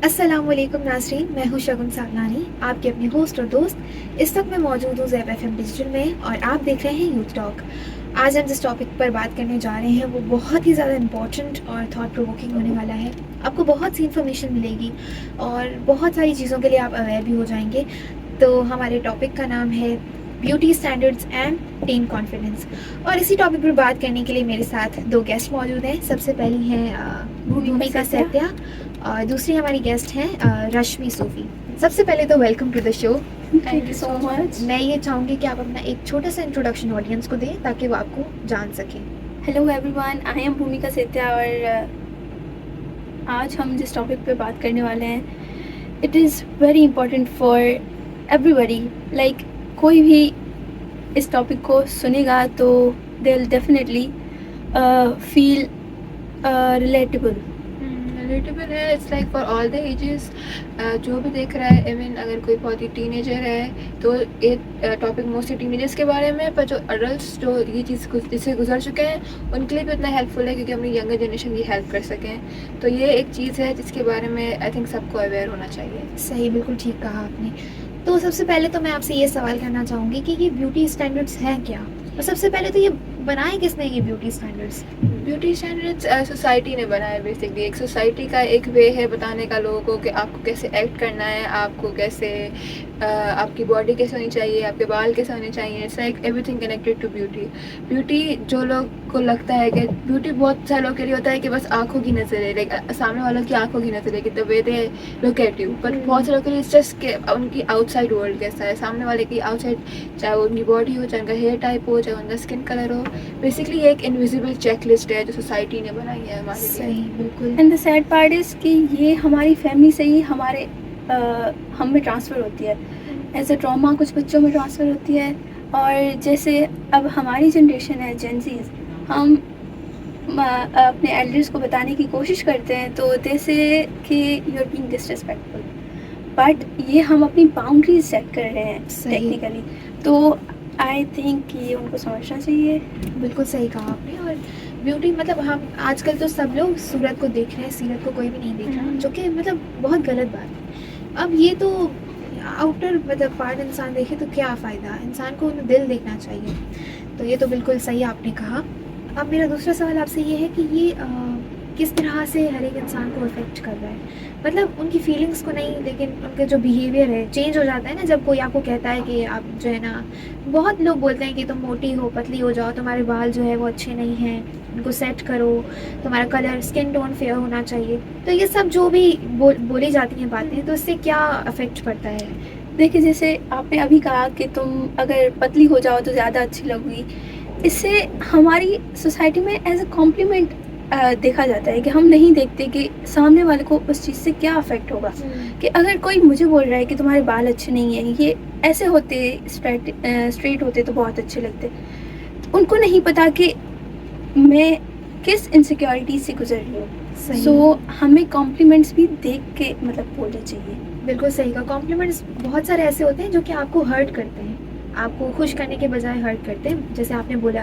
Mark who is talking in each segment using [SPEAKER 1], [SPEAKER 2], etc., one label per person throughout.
[SPEAKER 1] अस्सलामुअलैकुम नाज़रीन, मैं हूँ शगुन सावलानी, आपकी अपनी होस्ट और दोस्त। इस वक्त मैं मौजूद हूँ ज़ेब एफएम डिजिटल में और आप देख रहे हैं यूथ टॉक। आज हम जिस टॉपिक पर बात करने जा रहे हैं वो बहुत ही ज़्यादा इम्पोर्टेंट और थॉट प्रोवोकिंग होने वाला है। आपको बहुत सी इन्फॉर्मेशन मिलेगी और बहुत सारी चीज़ों के लिए आप अवेयर भी हो जाएंगे। तो हमारे टॉपिक का नाम है beauty standards and teen confidence. और इसी टॉपिक पर बात करने के लिए मेरे साथ दो गेस्ट मौजूद हैं। सबसे पहली हैं भूमिका सत्या और दूसरी हमारी गेस्ट हैं रश्मि सूफी। सबसे पहले तो welcome to the show.
[SPEAKER 2] Thank you so much.
[SPEAKER 1] मैं ये चाहूँगी कि आप अपना एक छोटा सा इंट्रोडक्शन ऑडियंस को दें ताकि वो आपको जान सकें।
[SPEAKER 2] हेलो एवरीवन, आई एम भूमिका सेत्या और आज हम जिस टॉपिक पे बात करने वाले हैं it is very important for everybody. Like कोई भी इस टॉपिक को सुनेगा तो they will definitely feel relatable.
[SPEAKER 3] Relatable है। It's like for all the ages. जो भी देख रहा है, इवन अगर कोई बहुत ही टीनेजर है तो ये टॉपिक मोस्टली टीनेजर्स के बारे में, पर जो अडल्ट जो ये चीज़ जिससे गुजर चुके हैं उनके लिए भी उतना हेल्पफुल है क्योंकि अपनी यंगर जनरेशन की हेल्प कर सकें। तो ये एक चीज़ है जिसके बारे में आई थिंक सबको अवेयर होना चाहिए।
[SPEAKER 1] सही, बिल्कुल ठीक कहा आपने। तो सबसे पहले तो मैं आपसे ये सवाल करना चाहूँगी कि ये ब्यूटी स्टैंडर्ड्स हैं क्या, और सबसे पहले तो ये बनाए किसने ये beauty standards?
[SPEAKER 3] Beauty standards society ने बनाया। बेसिकली एक सोसाइटी का एक वे है बताने का लोगों को कि आपको कैसे एक्ट करना है, आपको कैसे आपकी बॉडी कैसे होनी चाहिए, आपके बाल कैसे होने चाहिए। It's like everything connected to beauty. Beauty जो लोग को लगता है कि ब्यूटी बहुत सारे लोग के लिए होता है कि बस आँखों की नज़र है, लाइक सामने वालों की आँखों की नज़र है कि the way they look at you. But बहुत सारे लोग के लिए जस्ट के उनकी आउटसाइड वर्ल्ड कैसा है, सामने वाले की आउटसाइड, चाहे वो उनकी बॉडी हो, चाहे उनका हेयर टाइप हो, चाहे उनका स्किन कलर हो। बेसिकली ये एक इनविजिबल चेकलिस्ट है जो सोसाइटी ने बनाई है हमारे लिए।
[SPEAKER 1] सही, बिल्कुल।
[SPEAKER 2] And the sad part is कि ये हमारी फैमिली से ही हमारे हम में ट्रांसफ़र होती है। एज अ ट्रॉमा कुछ बच्चों में ट्रांसफ़र होती है। और जैसे अब हमारी जनरेशन है जेंजीज, हम अपने एल्डर्स को बताने की कोशिश करते हैं तो दे से कि you are being disrespectful, but ये हम अपनी बाउंड्रीज सेट कर रहे हैं
[SPEAKER 1] सही।
[SPEAKER 2] टेक्निकली। तो आई थिंक ये उनको समझना चाहिए।
[SPEAKER 1] बिल्कुल सही कहा आपने। और ब्यूटी मतलब हम आजकल तो सब लोग सूरत को देख रहे हैं, सीरत को कोई भी नहीं देख रहा, जो कि मतलब बहुत गलत बात है। अब ये तो आउटर मतलब पार्ट इंसान देखे तो क्या फ़ायदा, इंसान को दिल देखना चाहिए। तो ये तो बिल्कुल सही आपने कहा। अब मेरा दूसरा सवाल आपसे ये है कि ये किस तरह से हर एक इंसान को अफेक्ट कर रहा है, मतलब उनकी फीलिंग्स को नहीं लेकिन उनका जो बिहेवियर है चेंज हो जाता है ना। जब कोई आपको कहता है कि आप जो है ना, बहुत लोग बोलते हैं कि तुम मोटी हो, पतली हो जाओ, तुम्हारे बाल जो है वो अच्छे नहीं हैं, उनको सेट करो, तुम्हारा कलर स्किन टोन फेयर होना चाहिए। तो ये सब जो भी बोली जाती हैं बातें, तो इससे क्या अफेक्ट पड़ता है?
[SPEAKER 2] देखिए, जैसे आपने अभी कहा कि तुम अगर पतली हो जाओ तो ज़्यादा अच्छी लगोगी, इससे हमारी सोसाइटी में एज अ कॉम्प्लीमेंट देखा जाता है कि हम नहीं देखते कि सामने वाले को उस चीज़ से क्या अफेक्ट होगा। कि अगर कोई मुझे बोल रहा है कि तुम्हारे बाल अच्छे नहीं हैं, ये ऐसे होते स्ट्रेट होते तो बहुत अच्छे लगते, तो उनको नहीं पता कि मैं किस इनसिक्योरिटी से गुजर रही हूँ। सो हमें कॉम्प्लीमेंट्स भी देख के मतलब बोलने चाहिए।
[SPEAKER 1] बिल्कुल सही कहा। कॉम्प्लीमेंट्स बहुत सारे ऐसे होते हैं जो कि आपको हर्ट करते हैं, आपको खुश करने के बजाय हर्ट करते हैं। जैसे आपने बोला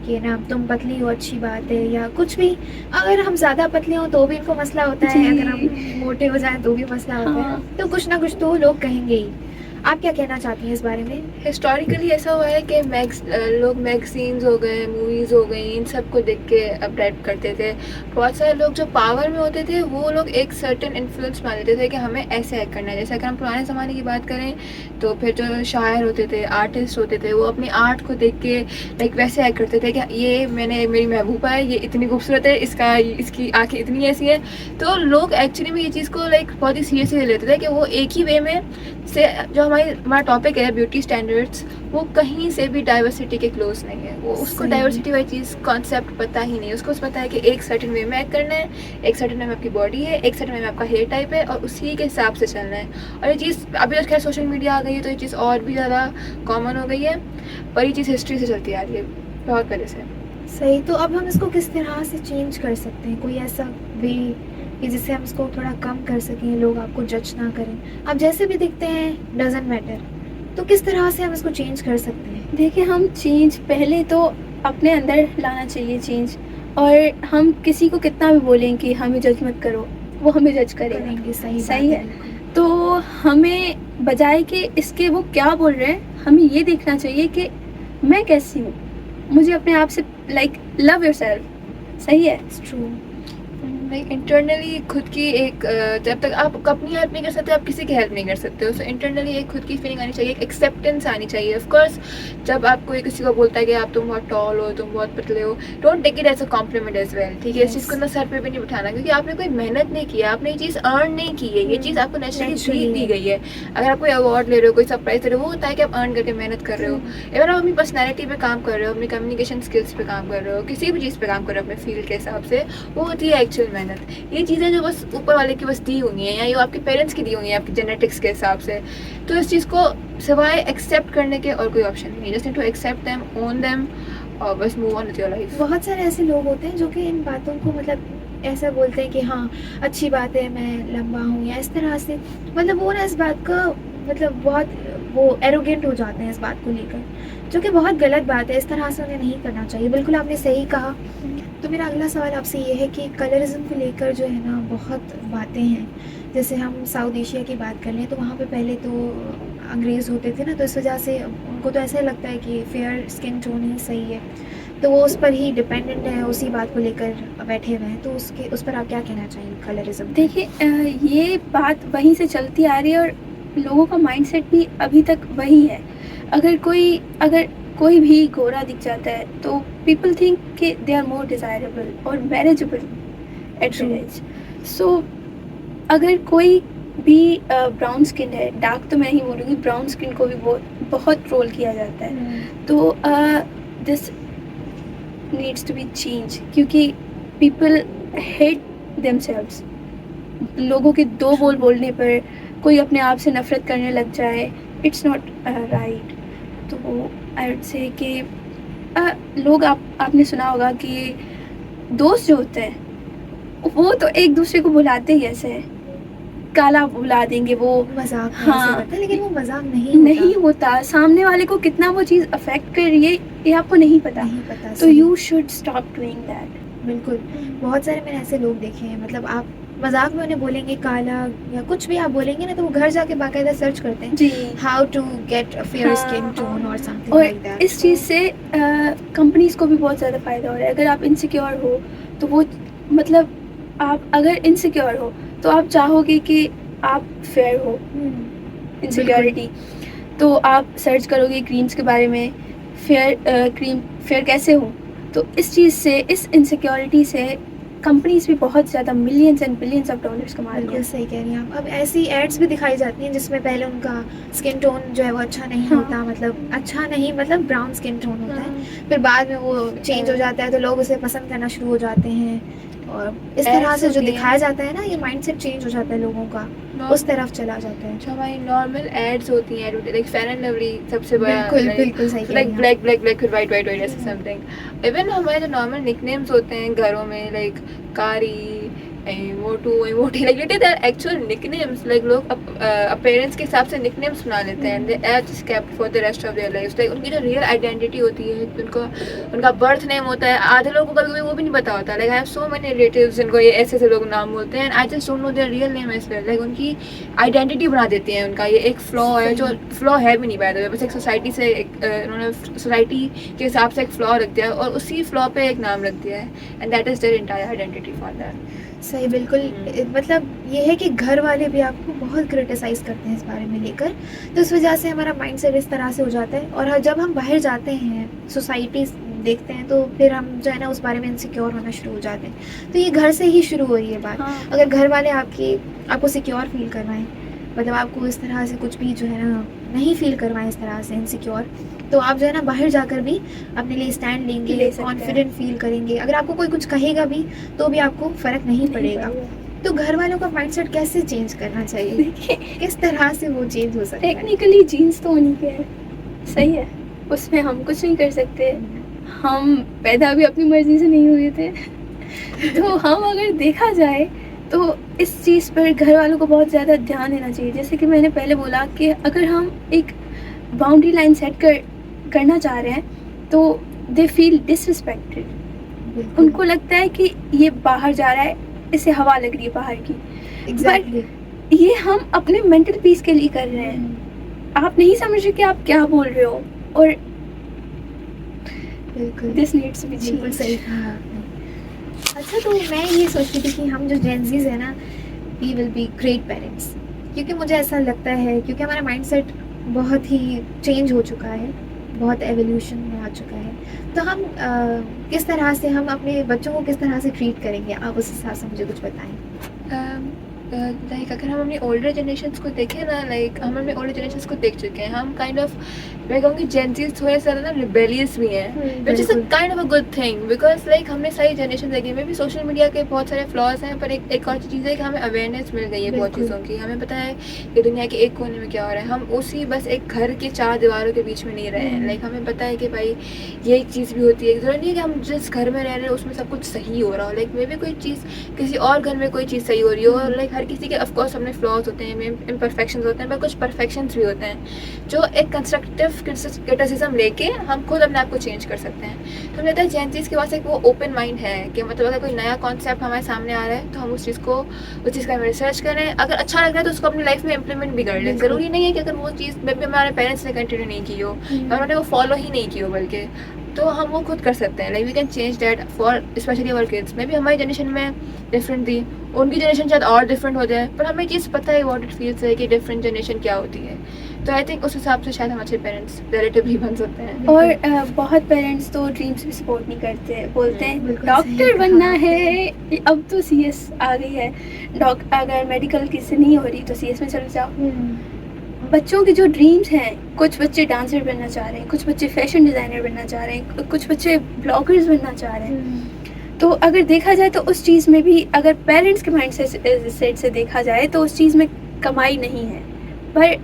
[SPEAKER 1] कि ना तुम पतली हो, अच्छी बात है, या कुछ भी। अगर हम ज़्यादा पतले हों तो भी इनको मसला होता है, अगर हम मोटे हो जाएं तो भी मसला होता है। तो कुछ ना कुछ तो लोग कहेंगे ही। आप क्या कहना चाहती हैं इस बारे में?
[SPEAKER 3] हिस्टोरिकली ऐसा हुआ है कि लोग मैगजीन्स हो गए, मूवीज़ हो गई, इन सब को देख के अट्रैक्ट करते थे। बहुत सारे लोग जो पावर में होते थे वो लोग एक सर्टेन इन्फ्लुएंस मान लेते थे कि हमें ऐसे एक्ट करना है। जैसे अगर हम पुराने ज़माने की बात करें तो फिर जो शायर होते थे, आर्टिस्ट होते थे, वो अपनी आर्ट को देख के लाइक वैसे एक्ट करते थे कि ये मेरी महबूबा है, ये इतनी खूबसूरत है, इसकी आँखें इतनी ऐसी है। तो लोग एक्चुअली में ये चीज़ को लाइक बहुत ही सीरियसली लेते थे कि वो एक ही वे में से जो हमारा टॉपिक है ब्यूटी स्टैंडर्ड्स, वो कहीं से भी डाइवर्सिटी के क्लोज नहीं है। वो उसको डाइवर्सिटी वाली चीज़ कॉन्सेप्ट पता ही नहीं है। उसको पता है कि एक सर्टेन वे में एक्ट करना है, एक सर्टेन वे में आपकी बॉडी है, एक सर्टेन वे में आपका हेयर टाइप है, और उसी के हिसाब से चलना है। और ये चीज़ अभी तो खैर सोशल मीडिया आ गई है तो ये चीज़ और भी ज़्यादा कॉमन हो गई है, पर ये चीज़ हिस्ट्री से चलती आ रही है बहुत पहले से।
[SPEAKER 1] सही। तो अब हम इसको किस तरह से चेंज कर सकते हैं? कोई ऐसा वे कि जिससे हम इसको थोड़ा कम कर सकें, लोग आपको जज ना करें, आप जैसे भी दिखते हैं डजंट मैटर। तो किस तरह से हम इसको चेंज कर सकते हैं?
[SPEAKER 2] देखिए, हम चेंज पहले तो अपने अंदर लाना चाहिए चेंज। और हम किसी को कितना भी बोलें कि हमें जज मत करो, वो हमें जज करेगा।
[SPEAKER 1] करेंगे, सही
[SPEAKER 2] सही
[SPEAKER 1] बात
[SPEAKER 2] है।
[SPEAKER 1] बिल्कुल।
[SPEAKER 2] तो हमें बजाय कि इसके वो क्या बोल रहे हैं, हमें ये देखना चाहिए कि मैं कैसी हूँ, मुझे अपने आप से लाइक लव योरसेल्फ। सही है।
[SPEAKER 1] It's true.
[SPEAKER 3] लाइक इंटरनली खुद की एक जब तक आप अपनी हेल्प नहीं कर सकते, आप किसी की हेल्प नहीं कर सकते हो। सो इंटरनली एक खुद की फीलिंग आनी चाहिए, एक एक्सेप्टेंस आनी चाहिए। ऑफ कोर्स जब आप कोई किसी को बोलता है कि आप तुम बहुत टॉल हो, तुम बहुत पतले हो, don't take it as a compliment as well, ठीक है। इस चीज़ को ना सर पे भी नहीं बिठाना, क्योंकि आपने कोई मेहनत नहीं की है, आपने ये चीज़ अर्न नहीं की है, ये चीज़ आपको नेचुरली दी गई है। अगर आप कोई अवार्ड ले रहे हो, कोई सरप्राइज दे रहे हो, वो होता है कि आप अर्न करके मेहनत कर रहे हो। अगर आप अपनी पर्सनैलिटी पे काम कर रहे हो, अपनी कम्युनिकेशन स्किल्स पे काम कर रहे हो, किसी भी चीज़ पे काम कर रहे हो अपने फील्ड के हिसाब से, वो होती है एक्चुअल मेहनत। ये चीज़ें जो बस ऊपर वाले की बस दी हुई हैं, या ये आपके पेरेंट्स की दी हुई हैं आपकी जेनेटिक्स के हिसाब से, तो इस चीज़ को सिवाय एक्सेप्ट करने के और कोई ऑप्शन नहीं है। Just need to accept them, own them, और बस move on with your life.
[SPEAKER 1] बहुत सारे ऐसे लोग होते हैं जो कि इन बातों को मतलब ऐसा बोलते हैं कि हाँ अच्छी बात है मैं लंबा हूँ, या इस तरह से मतलब वो ना इस बात का मतलब बहुत वो एरोगेंट हो जाते हैं इस बात को लेकर, जो कि बहुत गलत बात है। इस तरह से उन्हें नहीं करना चाहिए। बिल्कुल आपने सही कहा। तो मेरा अगला सवाल आपसे ये है कि कलरिज्म को लेकर जो है ना बहुत बातें हैं। जैसे हम साउथ एशिया की बात कर लें तो वहाँ पे पहले तो अंग्रेज़ होते थे ना, तो इस वजह से उनको तो ऐसा लगता है कि फेयर स्किन टोन ही सही है, तो वो उस पर ही डिपेंडेंट है, उसी बात को लेकर बैठे हुए हैं। तो उस पर आप क्या कहना चाहेंगे कलरिज्म?
[SPEAKER 2] देखिए ये बात वहीं से चलती आ रही है और लोगों का माइंडसेट भी अभी तक वही है। अगर कोई भी गोरा दिख जाता है तो पीपल थिंक कि दे आर मोर डिज़ायरेबल और मैनेजेबल एट
[SPEAKER 1] True.
[SPEAKER 2] एज। सो अगर कोई भी ब्राउन स्किन है, डार्क तो मैं नहीं बोलूँगी, ब्राउन स्किन को भी बहुत ट्रोल किया जाता है। तो this needs to be change, क्योंकि पीपल हेट देमसेल्व्स। लोगों के दो बोल बोलने पर कोई अपने आप से नफरत करने लग जाए, इट्स नॉट राइट। तो आई वुड से कि लोग आपने सुना होगा कि दोस्त जो होते हैं वो तो एक दूसरे को बुलाते ही ऐसे हैं, काला बुला देंगे वो।
[SPEAKER 1] मजाक में
[SPEAKER 2] हाँ,
[SPEAKER 1] ऐसे करते हैं, लेकिन वो मजाक नहीं
[SPEAKER 2] होता। सामने वाले को कितना वो चीज़ अफेक्ट कर रही है ये आपको नहीं पता।
[SPEAKER 1] नहीं पता।
[SPEAKER 2] तो you should stop doing that.
[SPEAKER 1] बिल्कुल। बहुत सारे मैंने ऐसे लोग देखे हैं, मतलब आप मजाक में उन्हें बोलेंगे काला या कुछ भी आप बोलेंगे ना, तो वो घर जाके बाकायदा सर्च करते हैं
[SPEAKER 2] जी।
[SPEAKER 1] How to get a fair
[SPEAKER 2] हाँ,
[SPEAKER 1] स्किन टोन और समथिंग
[SPEAKER 2] और
[SPEAKER 1] लाइक दैट।
[SPEAKER 2] इस चीज़ से कंपनीज को भी बहुत ज़्यादा फ़ायदा हो रहा है। अगर आप इनसिक्योर हो तो वो मतलब आप अगर इनसिक्योर हो तो आप चाहोगे कि आप फेयर हो। इनसिक्योरिटी तो आप सर्च करोगे क्रीम्स के बारे में, क्रीम फेयर कैसे हो। तो इस चीज़ से, इस इनसिक्योरिटी से कंपनीज भी बहुत ज़्यादा millions and billions of dollars कमा रही
[SPEAKER 1] बिल्कुल
[SPEAKER 2] हैं।
[SPEAKER 1] सही कह रही हैं आप। अब ऐसी एड्स भी दिखाई जाती हैं जिसमें पहले उनका स्किन टोन जो है वो अच्छा नहीं
[SPEAKER 2] हाँ।
[SPEAKER 1] होता, मतलब अच्छा नहीं मतलब ब्राउन स्किन टोन होता है, फिर बाद में वो चेंज हो जाता है तो लोग उसे पसंद करना शुरू हो जाते हैं। और इस तरह
[SPEAKER 3] Ads
[SPEAKER 1] से जो
[SPEAKER 3] होती हैं।
[SPEAKER 1] दिखाया जाता है ना, ये माइंडसेट चेंज हो जाता है लोगों का, उस तरफ चला जाता है।
[SPEAKER 3] जो हमारी नॉर्मल एड्स होती हैं, लाइक फेयर एंड लवली सबसे बड़ा,
[SPEAKER 1] बिल्कुल बिल्कुल सही कह
[SPEAKER 3] लाइक
[SPEAKER 1] रही हैं
[SPEAKER 3] ब्लैक ब्लैक ब्लैक फिर वाइट वाइट वाइट ऐसे समथिंग। इवन हमारे जो नॉर्मल निकनेम्स होते हैं घरों में, लाइक कारी, मोटू, मोटी, like it is actual nicknames. Like लोग पेरेंट्स के हिसाब से निकनेम्स बना लेते हैं, they are just kept for the rest of their life. Like उनकी जो रियल आइडेंटिटी होती है, उनका बर्थ नेम होता है, आधे लोगों को कभी वो भी नहीं पता होता। Like I have so many relatives जिनको ये ऐसे ऐसे लोग नाम बोलते हैं, and I just don't know their real name as well. Like उनकी आइडेंटिटी बना देती हैं उनका, ये एक फ्लॉ है जो फ्लॉ है भी नहीं, बाय द वे, बस एक सोसाइटी से उन्होंने सोसाइटी के हिसाब से एक फ्लॉ रख दिया है और उसी फ्लॉ पे एक नाम रख दिया है, and that is their entire identity for that.
[SPEAKER 1] सही बिल्कुल। मतलब ये है कि घर वाले भी आपको बहुत क्रिटिसाइज़ करते हैं इस बारे में लेकर, तो इस वजह से हमारा माइंडसेट इस तरह से हो जाता है। और जब हम बाहर जाते हैं, सोसाइटी देखते हैं, तो फिर हम जो है ना उस बारे में इनसिक्योर होना शुरू हो जाते हैं। तो ये घर से ही शुरू हो रही है बात।
[SPEAKER 2] हाँ।
[SPEAKER 1] अगर घर वाले आपको सिक्योर फील करवाएं, मतलब आपको इस तरह से कुछ भी जो है ना नहीं फील करवाएं इस तरह से इनसिक्योर, तो आप जो है ना बाहर जाकर भी अपने लिए स्टैंड लेंगे,
[SPEAKER 2] ले सकते हैं।
[SPEAKER 1] कॉन्फिडेंट फील करेंगे। अगर आपको कोई कुछ कहेगा भी तो भी आपको फ़र्क नहीं पड़ेगा। तो घर वालों का माइंडसेट कैसे चेंज करना चाहिए?
[SPEAKER 2] देखिए
[SPEAKER 1] किस तरह से वो चेंज हो सकता है?
[SPEAKER 2] टेक्निकली जीन्स तो उन्हीं के है, सही है, उसमें हम कुछ नहीं कर सकते। हम पैदा भी अपनी मर्जी से नहीं हुए थे। तो हम अगर देखा जाए तो इस चीज़ पर घर वालों को बहुत ज़्यादा ध्यान देना चाहिए। जैसे कि मैंने पहले बोला कि अगर हम एक बाउंड्री लाइन सेट करना चाह रहे हैं तो दे फील डिसरिस्पेक्टेड।
[SPEAKER 1] बिल्कुल।
[SPEAKER 2] उनको लगता है कि ये बाहर जा रहा है, इसे हवा लग रही है बाहर की।
[SPEAKER 1] एग्जैक्टली।
[SPEAKER 2] ये हम अपने मेंटल पीस के लिए कर रहे हैं। आप नहीं समझ रहे कि आप क्या बोल रहे हो, और
[SPEAKER 1] बिल्कुल
[SPEAKER 2] दिस नीड्स टू बी
[SPEAKER 1] बिल्कुल सही
[SPEAKER 2] चेंज्ड।
[SPEAKER 1] कहा आपने। अच्छा, तो मैं ये सोचती थी कि हम जो जेनजीज है ना, we will be great parents, क्योंकि मुझे ऐसा लगता है, क्योंकि हमारा माइंडसेट बहुत ही चेंज हो चुका है, बहुत एवोल्यूशन में आ चुका है। तो हम किस तरह से हम अपने बच्चों को किस तरह से ट्रीट करेंगे, आप उस हिसाब से मुझे कुछ बताएं।
[SPEAKER 3] लाइक अगर हम अपनी ओल्डर जनरेशन्स को देखें ना, लाइक हम अपने ओल्डर जनरेशन्स को देख चुके हैं, हम काइंड ऑफ, मैं कहूँगी जेनजीज थोड़े ज़्यादा ना रिबेलियस भी हैं, विच इज़ अ
[SPEAKER 1] बिल्कुल।
[SPEAKER 3] Kind of a good thing, because like हमने सारी जनरेशन देखी में भी सोशल मीडिया के बहुत सारे फ्लॉज हैं, पर एक और चीज़ है कि हमें अवेयरनेस मिल गई है बहुत
[SPEAKER 1] बिल्कुल।
[SPEAKER 3] चीज़ों की। हमें पता है कि दुनिया के एक कोने में क्या हो रहा है, हम उसी बस एक घर के 4 दीवारों के बीच में नहीं रहे हैं। लाइक हमें पता है कि भाई ये एक चीज़ भी होती है, ज़रूरी नहीं है कि हम जिस घर में रह रहे हैं उसमें सब कुछ सही हो रहा हो, लाइक मे भी कोई चीज़ किसी और घर में कोई चीज़ सही हो रही हो, और लाइक हर किसी के ऑफकोर्स अपने फ्लॉज होते हैं, इम्परफेक्शंस होते हैं, पर कुछ परफेक्शंस भी होते हैं जो एक कंस्ट्रक्टिव क्रिटिसिज्म लेके हम खुद अपने आप को चेंज कर सकते हैं। तो मुझे लगता है जेनजीज के पास एक वो ओपन माइंड है कि मतलब अगर कोई नया कॉन्सेप्ट हमारे सामने आ रहा है तो हम उस चीज़ का रिसर्च करें, अगर अच्छा लग रहा है तो उसको अपनी लाइफ में इम्प्लीमेंट भी कर लें।
[SPEAKER 1] बिल्कुल।
[SPEAKER 3] ज़रूरी नहीं है कि अगर वो चीज़ मे बी हमारे पेरेंट्स ने कंटिन्यू नहीं की हो, उन्होंने वो फॉलो ही नहीं की हो, बल्कि तो हम वो खुद कर सकते हैं। Like we can change that for specially our kids. Maybe हमारी जनरेशन में डिफरेंट थी, उनकी जनरेशन शायद और डिफरेंट हो जाए, पर हमें चीज़ पता है व्हाट इट फील्स है कि डिफरेंट जनरेशन क्या होती है। तो आई थिंक उस हिसाब से शायद हम अच्छे पेरेंट्स रिलेटिवली बन सकते हैं।
[SPEAKER 2] और बहुत पेरेंट्स तो ड्रीम्स भी सपोर्ट नहीं करते, बोलते हैं
[SPEAKER 1] बिल्कुल सही
[SPEAKER 2] डॉक्टर
[SPEAKER 1] कहा
[SPEAKER 2] बनना
[SPEAKER 1] आपने।
[SPEAKER 2] है, अब तो सीएस आ गई है, अगर मेडिकल किसी नहीं हो रही तो सीएस में चले जाओ। बच्चों की जो ड्रीम्स हैं, कुछ बच्चे डांसर बनना चाह रहे हैं, कुछ बच्चे फैशन डिज़ाइनर बनना चाह रहे हैं, कुछ बच्चे ब्लॉगर्स बनना चाह रहे हैं। तो अगर देखा जाए तो उस चीज़ में भी अगर पेरेंट्स के माइंड सेट से देखा जाए तो उस चीज़ में कमाई नहीं है, पर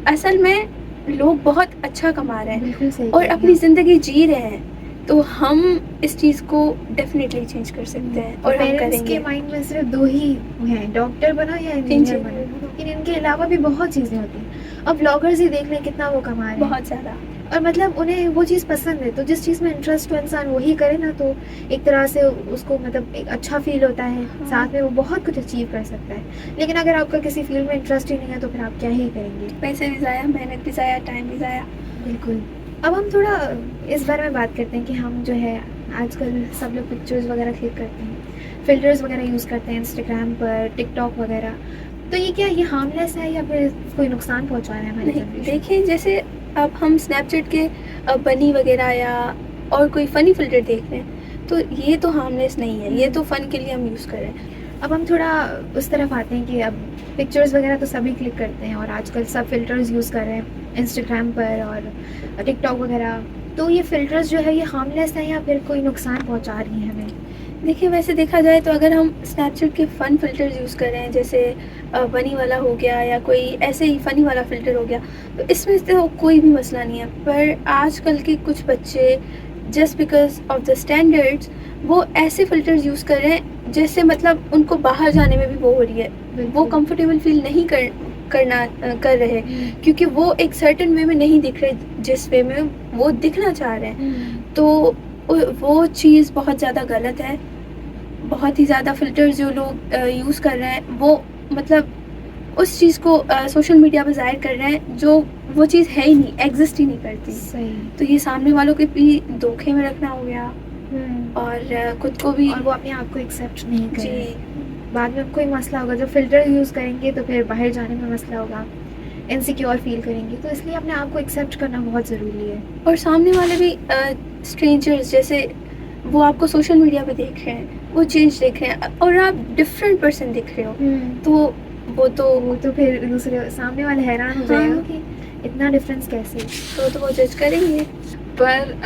[SPEAKER 2] असल में लोग बहुत अच्छा कमा रहे हैं
[SPEAKER 1] बिल्कुल सही
[SPEAKER 2] और
[SPEAKER 1] कहा
[SPEAKER 2] अपनी
[SPEAKER 1] आपने।
[SPEAKER 2] ज़िंदगी जी रहे हैं। तो हम इस चीज़ को डेफिनेटली चेंज कर सकते हैं और हम
[SPEAKER 1] पेरेंट्स के
[SPEAKER 2] करेंगे।
[SPEAKER 1] माइंड में सिर्फ 2 ही हैं, डॉक्टर बनो या इंजीनियर बनो, लेकिन इनके अलावा भी बहुत चीज़ें होती हैं। अब व्लॉगर्स ही देख लें कितना वो कमा रहे हैं,
[SPEAKER 2] बहुत ज़्यादा।
[SPEAKER 1] और मतलब उन्हें वो चीज़ पसंद है, तो जिस चीज़ में इंटरेस्ट हो इंसान वही करे ना, तो एक तरह से उसको मतलब एक अच्छा फ़ील होता है, साथ में वो बहुत कुछ अचीव कर सकता है। लेकिन अगर आपका किसी फ़ील्ड में इंटरेस्ट ही नहीं है तो फिर आप क्या ही करेंगे?
[SPEAKER 2] पैसे भी ज़ाया, मेहनत भी ज़ाया, टाइम भी ज़ाया।
[SPEAKER 1] बिल्कुल। अब हम थोड़ा इस बारे में बात करते हैं कि हम जो है आजकल सब लोग पिक्चर्स वगैरह क्लिक करते हैं, फ़िल्टर्स वगैरह यूज़ करते हैं इंस्टाग्राम पर, टिकटॉक वगैरह। तो ये क्या ये हार्मलेस है या फिर कोई नुकसान पहुँचा रहा है हमारी
[SPEAKER 2] नहीं,
[SPEAKER 1] जनरेशन?
[SPEAKER 2] देखिए जैसे अब हम स्नैपचैट के बनी वगैरह या और कोई फ़नी फ़िल्टर देख रहे हैं, तो ये तो हार्मलेस नहीं है, ये तो फ़न के लिए हम यूज़ कर रहे हैं।
[SPEAKER 1] अब हम थोड़ा उस तरफ आते हैं कि अब पिक्चर्स वगैरह तो सभी क्लिक करते हैं और आजकल सब फ़िल्टर्स यूज़ कर रहे हैं इंस्टाग्राम पर और टिकटॉक वगैरह। तो ये फ़िल्टर्स जो है ये हार्मलेस हैं या फिर कोई नुकसान पहुँचा रही हैं हमें?
[SPEAKER 2] देखिए वैसे देखा जाए तो अगर हम स्नैपचैट के फ़न फ़िल्टर्स यूज़ कर रहे हैं, जैसे बनी वाला हो गया या कोई ऐसे ही फ़नी वाला फ़िल्टर हो गया, तो इसमें तो कोई भी मसला नहीं है। पर आजकल के कुछ बच्चे just because of the standards वो ऐसे फ़िल्टर्स यूज़ कर रहे हैं जैसे मतलब उनको बाहर जाने में भी वो हो रही है, वो
[SPEAKER 1] बिल्कुल।
[SPEAKER 2] कंफर्टेबल फ़ील नहीं कर रहे, क्योंकि वो एक सर्टेन वे में नहीं दिख रहे जिस वे में वो दिखना चाह रहे हैं। तो वो चीज़ बहुत ज़्यादा गलत है। बहुत ही ज़्यादा फ़िल्टर्स जो लोग यूज़ कर रहे हैं वो मतलब उस चीज़ को सोशल मीडिया पे ज़ाहिर कर रहे हैं जो वो चीज़ है ही नहीं, एग्ज़िस्ट ही नहीं करती।
[SPEAKER 1] सही।
[SPEAKER 2] तो ये सामने वालों के भी धोखे में रखना हो गया और खुद को भी।
[SPEAKER 1] और वो अपने आप को एक्सेप्ट नहीं कर रहे।
[SPEAKER 2] जी,
[SPEAKER 1] बाद में कोई मसला होगा, जब फ़िल्टर यूज़ करेंगे तो फिर बाहर जाने में मसला होगा, इनसिक्योर फ़ील करेंगे, तो इसलिए अपने आप को एक्सेप्ट करना बहुत ज़रूरी है।
[SPEAKER 2] और सामने वाले भी स्ट्रेंजर्स जैसे वो आपको सोशल मीडिया पे देख रहे हैं, वो चेंज देख रहे हैं और आप डिफरेंट पर्सन दिख रहे हो, तो वो
[SPEAKER 1] तो फिर दूसरे सामने वाले हैरान हो जाएगा
[SPEAKER 2] हाँ।
[SPEAKER 1] कि इतना डिफरेंस कैसे?
[SPEAKER 2] तो वो जज करेंगे।
[SPEAKER 3] पर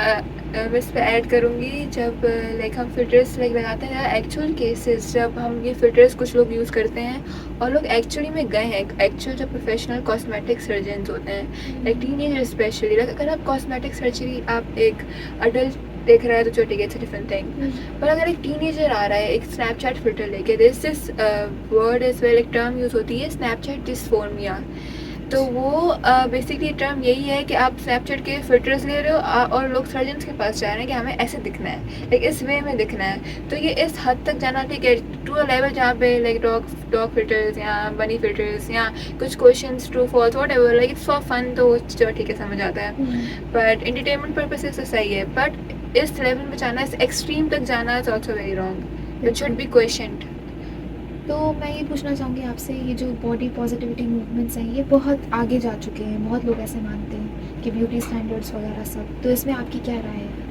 [SPEAKER 3] मैं इस पे ऐड करूँगी, जब लाइक हम फ़िल्टर्स लाइक लगाते हैं, एक्चुअल केसेस जब हम ये फ़िल्टर्स कुछ लोग यूज़ करते हैं और लोग एक्चुअली में गए हैं, एक्चुअल जो प्रोफेशनल कॉस्मेटिक सर्जन्स होते हैं, लाइक टीनेजर स्पेशली, लाइक अगर आप कॉस्मेटिक सर्जरी आप एक अडल्ट देख रहा है तो चलो ठीक है, इट्स अ डिफरेंट थिंग। पर अगर एक टीनेजर आ रहा है एक स्नैपचैट फ़िल्टर लेके, दिस वर्ड इज़ वेल, एक टर्म यूज़ होती है स्नैपचैट डिस्फोर्मिया। तो वो बेसिकली टर्म यही है कि आप स्नैपचैट के फ़िल्टर्स ले रहे हो और लोग सर्जन्स के पास जा रहे हैं कि हमें ऐसे दिखना है, लाइक इस वे में दिखना है। तो ये इस हद तक जाना ठीक है, टू अ लेवल जहाँ पे लाइक डॉग फिल्टर्स या बनी फिल्टर्स या कुछ questions true false whatever, like it's for fun, तो वो चलो ठीक है समझ आता है, बट एंटरटेनमेंट पर्पसेस तो सही है, बट इस लेवल में जाना, इस एक्सट्रीम तक जाना is also very wrong, it should be questioned.
[SPEAKER 1] तो मैं ये पूछना चाहूँगी आपसे, ये जो बॉडी पॉजिटिविटी मूवमेंट्स हैं ये बहुत आगे जा चुके हैं, बहुत लोग ऐसे मानते हैं कि ब्यूटी स्टैंडर्ड्स वगैरह सब, तो इसमें आपकी क्या राय है?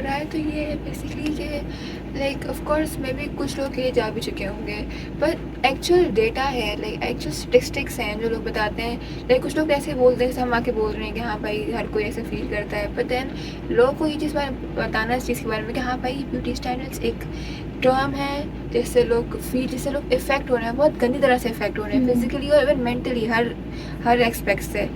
[SPEAKER 3] राय तो ये है बेसिकली कि like of course may be कुछ लोग ये जा भी चुके होंगे, बट एक्चुअल डेटा है, लाइक एक्चुअल स्टेटिस्टिक्स हैं जो लोग बताते हैं, लाइक कुछ लोग ऐसे बोलते हैं, जैसे हम आके बोल रहे हैं कि हाँ भाई हर कोई ऐसे फील करता है, बट देन लोगों को ये चीज़ बताना इस चीज़ के बारे में कि हाँ भाई ब्यूटी स्टैंडर्ड्स एक टर्म है जिससे लोग इफेक्ट हो रहे हैं, बहुत गंदी तरह से इफेक्ट हो रहे हैं फिजिकली और इवन मेंटली, हर एक्सपेक्ट से।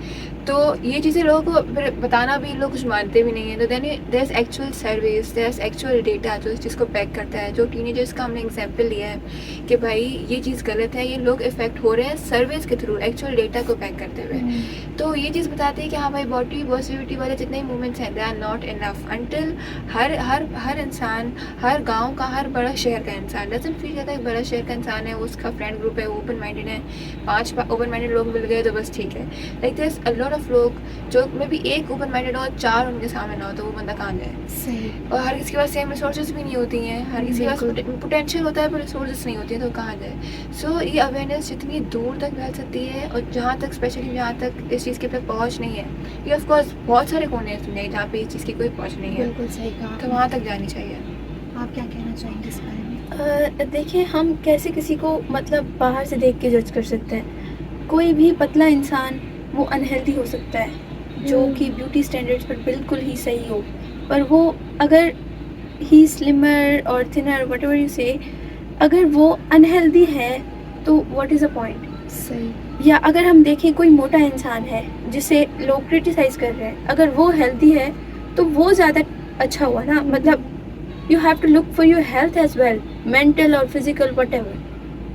[SPEAKER 3] तो ये चीज़ें लोगों को फिर बताना भी लोग कुछ मानते भी नहीं है, तो then there is actual surveys, there is actual data जो इस चीज़ को बैक करता है, जो टीनेजर्स का हमने एग्जाम्पल लिया है कि भाई ये चीज़ गलत है, ये लोग इफेक्ट हो रहे हैं सर्वेज के थ्रू, एक्चुअल डेटा को बैक करते हुए। तो ये चीज़ बताती है कि हाँ भाई बॉडी पॉजिटिविटी वाले जितने मूवमेंट्स हैं they are not enough until हर इंसान, हर गाँव का, हर बड़ा शहर का इंसान डजंट फील करता है बड़ा शहर का इंसान है, उसका फ्रेंड ग्रुप है, ओपन माइंडेड है, 5 ओपन माइंडेड लोग मिल गए तो बस ठीक है। Like there is a lot of लोग जो मे बी एक ओपन माइंडेड और 4 उनके सामने ना हो, तो वो बंदा कहाँ जाए?
[SPEAKER 1] सही।
[SPEAKER 3] और हर किसी के पास सेम रिसोर्सेज भी नहीं होती हैं, हर किसी के पास पोटेंशियल होता है पर रिसोर्सेज नहीं होती हैं, तो कहाँ जाए? सो ये अवेयरनेस जितनी दूर तक फैल सकती है और जहाँ तक स्पेशली जहाँ तक इस चीज़ के पे पहुँच नहीं है, ये ऑफकोर्स बहुत सारे कोने हैं दुनिया जहाँ पे इस चीज़ की कोई पहुँच नहीं है,
[SPEAKER 1] बिल्कुल सही कहा।
[SPEAKER 3] तो वहाँ तक जानी चाहिए।
[SPEAKER 1] आप क्या कहना चाहेंगे इस बारे में?
[SPEAKER 2] देखिए हम कैसे किसी को मतलब बाहर से देख के जज कर सकते हैं? कोई भी पतला इंसान वो अनहेल्दी हो सकता है जो कि ब्यूटी स्टैंडर्ड्स पर बिल्कुल ही सही हो, पर वो अगर ही स्लिमर और थिनर वट एवर यू से, अगर वो अनहेल्दी है तो व्हाट इज़ अ पॉइंट?
[SPEAKER 1] सही।
[SPEAKER 2] या अगर हम देखें कोई मोटा इंसान है जिसे लोग क्रिटिसाइज़ कर रहे हैं, अगर वो हेल्दी है तो वो ज़्यादा अच्छा हुआ ना, मतलब you have to look for your health as well, mental और physical whatever।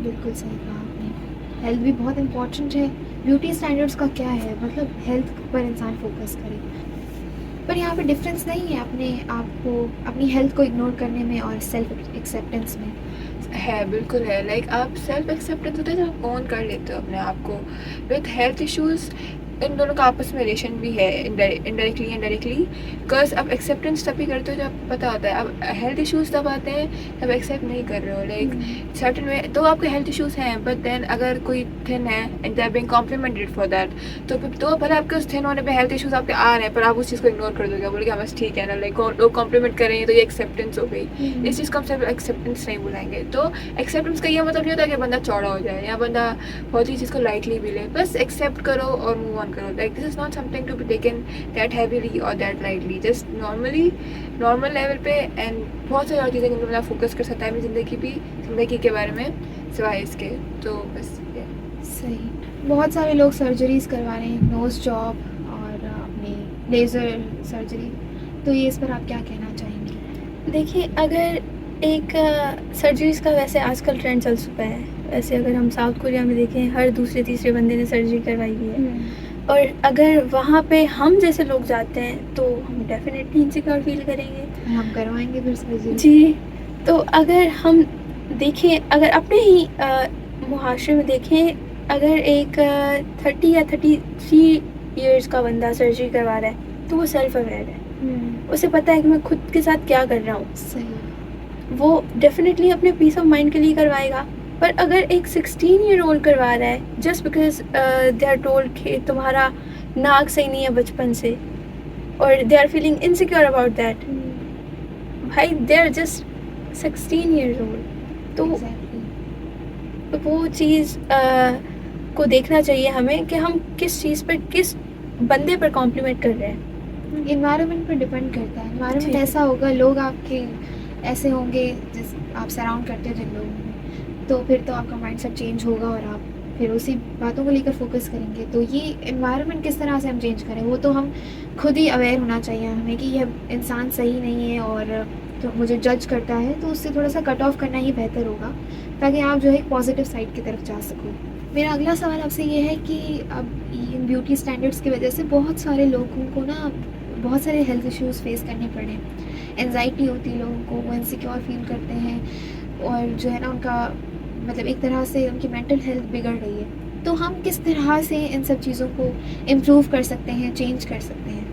[SPEAKER 1] बिल्कुल सही कहा आपने, हेल्थ भी बहुत इम्पोर्टेंट है। ब्यूटी स्टैंडर्ड्स का क्या है, मतलब हेल्थ पर इंसान फोकस करे, पर यहाँ पे डिफरेंस नहीं है अपने आप को, अपनी हेल्थ को इग्नोर करने में और सेल्फ एक्सेप्टेंस में।
[SPEAKER 3] है, बिल्कुल है, लाइक आप सेल्फ एक्सेप्टेंस होता है जब आप ओन कर लेते हो अपने आप को। विथ हेल्थ इश्यूज़ इन दोनों का आपस में रिलेशन भी है इनडायरेक्टली इनडायरेक्टली, बिकॉज आप एक्सेप्टेंस तभी करते हो जब पता होता है। अब हेल्थ इश्यूज़ तब आते हैं जब एक्सेप्ट नहीं कर रहे हो, लाइक सर्टन वे, तो आपके हेल्थ इश्यूज़ हैं, बट देन अगर कोई थिन है and they are being complimented for that, तो भले आपके उस थिन होने पे हेल्थ इश्यूज़ आपके आ रहे हैं, पर आप उस चीज़ को इग्नोर कर दोगे, बोलोगे बस ठीक है ना, लाइक लोग कॉम्प्लीमेंट कर रहे हैं तो ये एक्सेप्टेंस हो गई। इस चीज़ को हम सिर्फ एक्सेप्टेंस नहीं बुलाएंगे। तो एक्सेप्टेंस का ये मतलब नहीं होता कि बंदा चौड़ा हो जाए या बंदा बहुत ही चीज़ को लाइटली भी ले, बस एक्सेप्ट करो और मूव ऑन करो। Like this is not something to be taken that heavily और that lightly, just normal level पे। एंड बहुत सारी और चीज़ें जिन पर बंदा फोकस कर सकता है अपनी ज़िंदगी के बारे में सिवाय इसके, तो बस ये
[SPEAKER 1] सही। बहुत सारे लोग सर्जरीज करवा रहे हैं, नोज जॉब और अपनी लेज़र सर्जरी, तो ये इस पर आप क्या कहना चाहेंगे?
[SPEAKER 2] देखिए अगर एक सर्जरीज़ का वैसे आजकल ट्रेंड चल चुका है, वैसे अगर हम साउथ कोरिया में देखें हर दूसरे तीसरे बंदे ने सर्जरी करवाई हुई है, और अगर वहाँ पे हम जैसे लोग जाते हैं तो हम डेफिनेटली इनसिक्योर फील करेंगे,
[SPEAKER 1] हम करवाएंगे फिर सर्जरी।
[SPEAKER 2] जी। तो अगर हम देखें, अगर अपने ही मुहाशरे में देखें, अगर एक 30 या 33 इयर्स का बंदा सर्जरी करवा रहा है तो वो सेल्फ अवेयर है, उसे पता है कि मैं खुद के साथ क्या कर रहा हूँ,
[SPEAKER 1] सही।
[SPEAKER 2] वो डेफिनेटली अपने पीस ऑफ माइंड के लिए करवाएगा। पर अगर एक 16 ईयर ओल्ड करवा रहा है just because they are told कि तुम्हारा नाक सही नहीं है बचपन से, और they are feeling insecure about that, भाई they are just 16 years old. तो वो चीज़ को देखना चाहिए हमें कि हम किस चीज़ पर, किस बंदे पर कॉम्प्लीमेंट कर रहे हैं।
[SPEAKER 1] इन्वायरमेंट पर डिपेंड करता है, इन्वायरमेंट
[SPEAKER 2] जी।
[SPEAKER 1] ऐसा होगा, लोग आपके ऐसे होंगे जिस आप सराउंड करते हो जिन लोगों में, तो फिर तो आपका माइंडसेट चेंज होगा और आप फिर उसी बातों को लेकर फोकस करेंगे। तो ये इन्वायरमेंट किस तरह से हम चेंज करें, वो तो हम खुद ही अवेयर होना चाहिए हमें कि यह इंसान सही नहीं है और तो मुझे जज करता है, तो उससे थोड़ा सा कट ऑफ करना ही बेहतर होगा, ताकि आप जो है एक पॉजिटिव साइड की तरफ जा सको। मेरा अगला सवाल आपसे ये है कि अब इन ब्यूटी स्टैंडर्ड्स की वजह से बहुत सारे लोगों को ना बहुत सारे हेल्थ इश्यूज़ फेस करने पड़े, एंजाइटी होती है लोगों को, वो इनसिक्योर फील करते हैं, और जो है ना उनका मतलब एक तरह से उनकी मेंटल हेल्थ बिगड़ रही है। तो हम किस तरह से इन सब चीज़ों को इम्प्रूव कर सकते हैं, चेंज कर सकते हैं?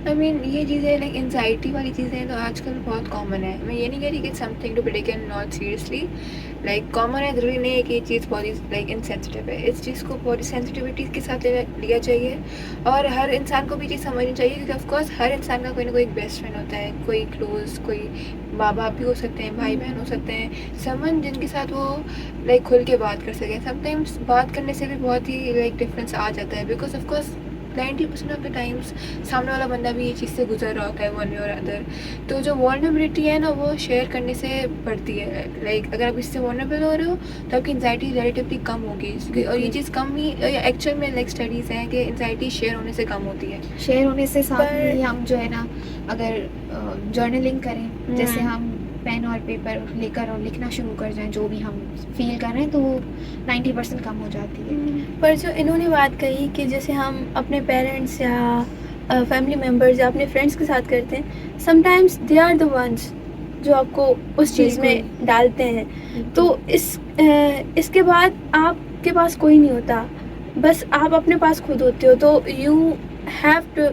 [SPEAKER 3] आई मीन ये चीज़ें लाइक एनजाइटी वाली चीज़ें तो आजकल बहुत कॉमन है। मैं ये नहीं कह रही कि something to be taken not seriously, like common है, ज़रूरी नहीं है कि ये चीज़ बहुत ही लाइक इनसेंसिटिव है। इस चीज़ को बहुत सेंसिटिविटी के साथ लिया चाहिए और हर इंसान को भी चीज़ समझनी चाहिए, क्योंकि ऑफकोर्स हर इंसान का कोई ना कोई एक बेस्ट फ्रेंड होता है, कोई क्लोज, कोई माँ बाप भी हो सकते हैं, भाई बहन हो सकते हैं, समन जिनके साथ वो लाइक खुल के बात कर सकें। समटाइम्स बात करने से भी बहुत ही लाइक डिफरेंस आ जाता है, because of course 90% of the times सामने वाला बंदा भी ये चीज़ से गुजर रहा होता है वन वे और अदर। तो जो वल्नरेबिलिटी है ना वो शेयर करने से बढ़ती है। लाइक अगर आप इससे वल्नरेबल हो रहे हो तो आपकी एंजाइटी रिलेटिवली कम होगी, और ये चीज़ कम ही एक्चुअल में लाइक स्टडीज़ हैं कि एंजाइटी शेयर होने से कम होती है।
[SPEAKER 1] शेयर होने से साथ
[SPEAKER 2] पर-
[SPEAKER 1] में हम जो है ना अगर जर्नलिंग करें, जैसे हम पेन और पेपर लेकर और लिखना शुरू कर जाएं जो भी हम फील कर रहे हैं, तो वो 90% कम हो जाती है।
[SPEAKER 2] पर जो इन्होंने बात कही कि जैसे हम अपने पेरेंट्स या फैमिली मेम्बर्स या अपने फ्रेंड्स के साथ करते हैं, sometimes they are the ones जो आपको उस चीज़ में डालते हैं। तो इसके बाद आपके पास कोई नहीं होता, बस आप अपने पास खुद होते हो। तो you have to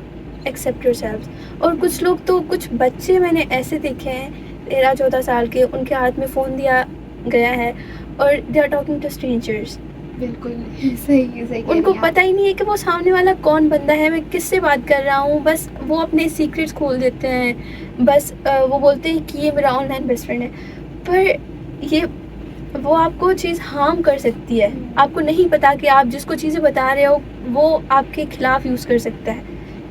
[SPEAKER 2] accept yourself. और कुछ लोग तो, कुछ बच्चे मैंने ऐसे देखे हैं 13-14 साल के, उनके हाथ में फ़ोन दिया गया है और they are talking to strangers.
[SPEAKER 1] बिल्कुल सही सही कह
[SPEAKER 2] उनको
[SPEAKER 1] रही हैं
[SPEAKER 2] पता ही नहीं है कि वो सामने वाला कौन बंदा है, मैं किससे बात कर रहा हूँ। बस वो अपने सीक्रेट्स खोल देते हैं, बस वो बोलते हैं कि ये मेरा ऑनलाइन बेस्ट फ्रेंड है। पर ये वो आपको चीज़ हार्म कर सकती है। आपको नहीं पता कि आप जिसको चीज़ें बता रहे हो वो आपके खिलाफ यूज़ कर सकता है।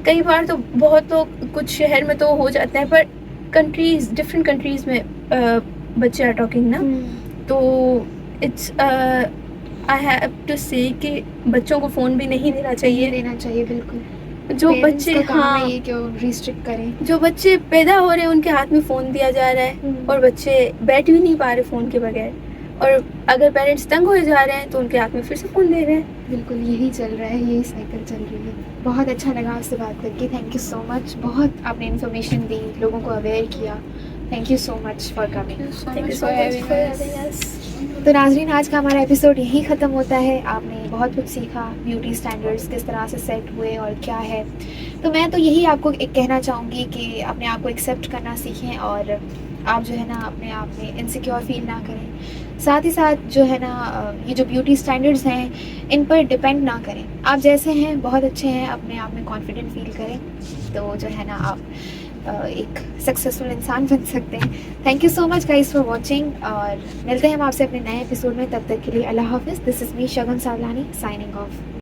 [SPEAKER 2] कई बार तो बहुत लोग कुछ शहर में तो हो जाते हैं, पर कंट्रीज़, डिफरेंट कंट्रीज़ में बच्चे आर टॉकिंग ना, तो इट्स आई हैव टू से कि बच्चों को फ़ोन भी नहीं देना
[SPEAKER 1] चाहिए,
[SPEAKER 2] चाहिए।
[SPEAKER 1] देना चाहिए बिल्कुल।
[SPEAKER 2] जो
[SPEAKER 1] Parents
[SPEAKER 2] बच्चे,
[SPEAKER 1] का काम
[SPEAKER 2] हाँ,
[SPEAKER 1] है ये कि वो रिस्ट्रिक्ट करें।
[SPEAKER 2] जो बच्चे पैदा हो रहे हैं उनके हाथ में फ़ोन दिया जा रहा है और बच्चे बैठ भी नहीं पा रहे फ़ोन के बगैर। और अगर पेरेंट्स तंग हो जा रहे हैं तो उनके हाथ में फिर से फ़ोन दे रहे हैं।
[SPEAKER 1] बिल्कुल यही चल रहा है, यही साइकिल चल रही है। बहुत अच्छा लगा आपसे बात करके, थैंक यू सो मच। बहुत आपने इन्फॉर्मेशन दी, लोगों को अवेयर किया। Thank you so much for coming.
[SPEAKER 2] Thank you so much for having us.
[SPEAKER 1] तो नाज़रीन, आज का हमारा एपिसोड यहीं ख़त्म होता है। आपने बहुत कुछ सीखा, ब्यूटी स्टैंडर्ड्स किस तरह से सेट हुए और क्या है। तो मैं तो यही आपको एक कहना चाहूँगी कि अपने आप को एक्सेप्ट करना सीखें और आप जो है ना अपने आप में इनसिक्योर फील ना करें। साथ ही साथ जो है ना ये जो ब्यूटी स्टैंडर्ड्स हैं इन पर डिपेंड ना करें। आप जैसे हैं बहुत अच्छे हैं, अपने आप में कॉन्फिडेंट फील करें, तो जो है ना आप एक सक्सेसफुल इंसान बन सकते हैं। Thank you so much guys for watching, और मिलते हैं हम आपसे अपने नए एपिसोड में। तब तक के लिए अल्लाह हाफिज़। This is me Shagun Sawlani signing of.